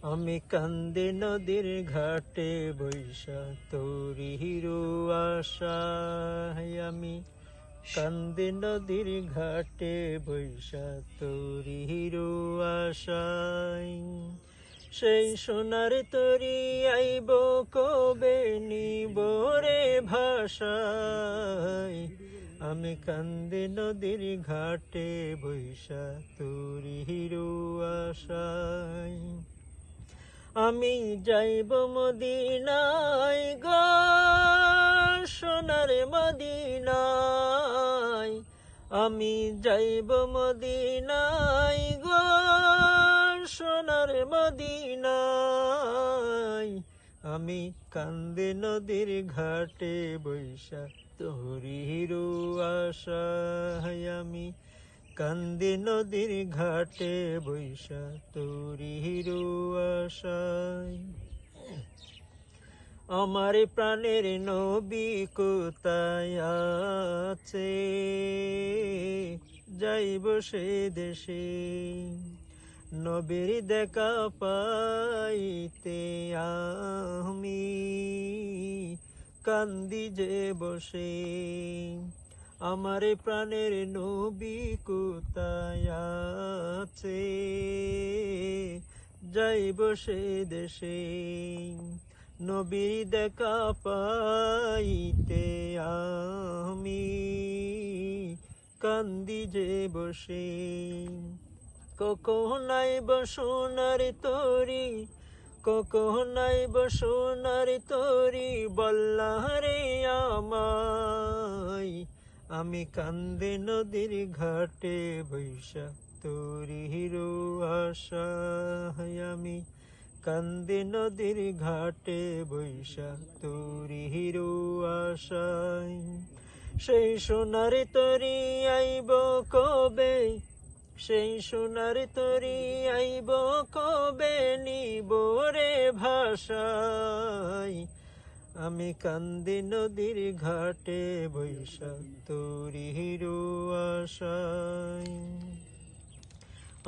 আমি কান্দি নদীর ঘাটে বৈশা তোরি হিরো আশায় আমি কান্দি নদীর ঘাটে বৈশা তোরি হিরো আশায় সেই সোনার তরি আইব কবে নিব রে ভাষায় আমি কান্দি নদীর ঘাটে বৈশা তোরি হিরো আশায় আমি যাইব মদিনায় গো সোনার মদিনায় আমি যাইব মদিনায় গো সোনার মদিনায় আমি কান্দে নদীর ঘাটে বৈশা তোরি হিরো আশায় আমি কান্দি নদীর ঘাটে বৈশা তোরি হিরো আশায় আমার প্রাণের নবী কোথায় আছে যাইব সে দেশে নবীর দেখা পাইতে আমি কান্দি যে বসে আমার প্রাণের নবী কোথায় আছে যাইব সে দেশে নবীর দেখা পাইতে আমি কান্দি যে বসে কখনাই বসোনার তরি কখনাই বসোনার তরি বল্লারে আমায় আমি কান্দে নদীর ঘাটে বৈশা তোরি হিরো আশায় আমি কান্দে নদীর ঘাটে বৈশা তোরি হিরো আশায় সেই সোনার তরি আইব কবে সেই সোনার তরি আইব কবে নিব রে ভাষায় আমি কান্দি নদীর ঘাটে বৈশা তোরি হিরো আশায়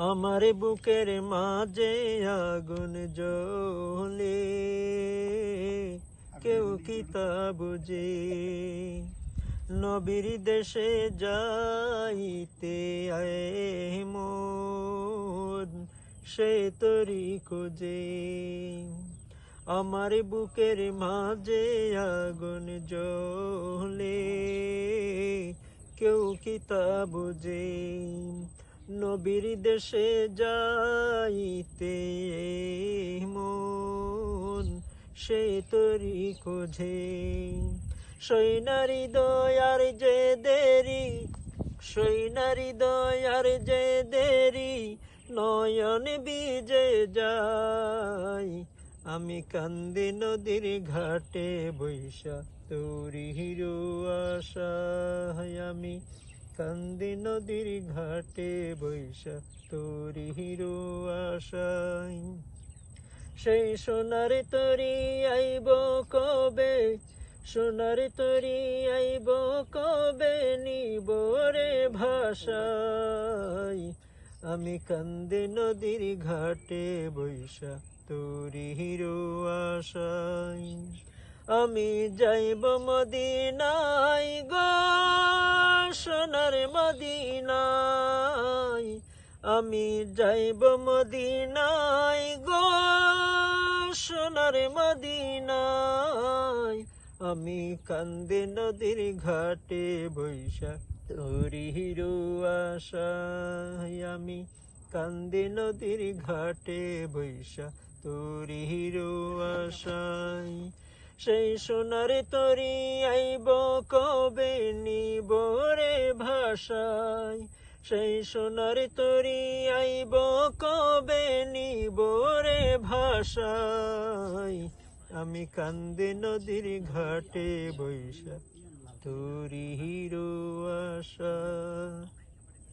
আমার বুকের মাঝে আগুন জ্বলে কেউ কি তা বুঝে নবীর দেশে যাইতে মন সে তরি খোঁজে আমার বুকের মাঝে আগুন জ্বলে কেউ কি তা বুঝে নবীর দেশে যাইতে মন সে তরি খোঁজে সৈনারি দয়ার যে দেরি সৈনারি দয়ার যে দেরি নয়ন বিজে যায় আমি কান্দি নদীর ঘাটে বৈশা তোরি হিরো আশায় আমি কান্দি নদীর ঘাটে বৈশা তোরি হিরো আশায় সেই সোনার তরি আইব কবে সোনার তরি আইব কবে নিব রে ভাষায় আমি কান্দি নদীর ঘাটে বৈশা তোরি হিরো আশায় আমি যাইব মদিনায় গো সোনার মদিনায় আমি যাইব মদিনায় গো সোনার মদিনায় আমি কান্দি নদীর ঘাটে বৈশা তোরি হিরো আশায় আমি কান্দি নদীর ঘাটে বৈশা তোরি হিরো আশায় সেই সোনার তরি আইব কবে নিব রে ভাষায় সেই সোনার তরি আইব কবে নিব রে ভাষায় আমি কান্দি নদীর ঘাটে বৈশা তোরি হিরো আশা।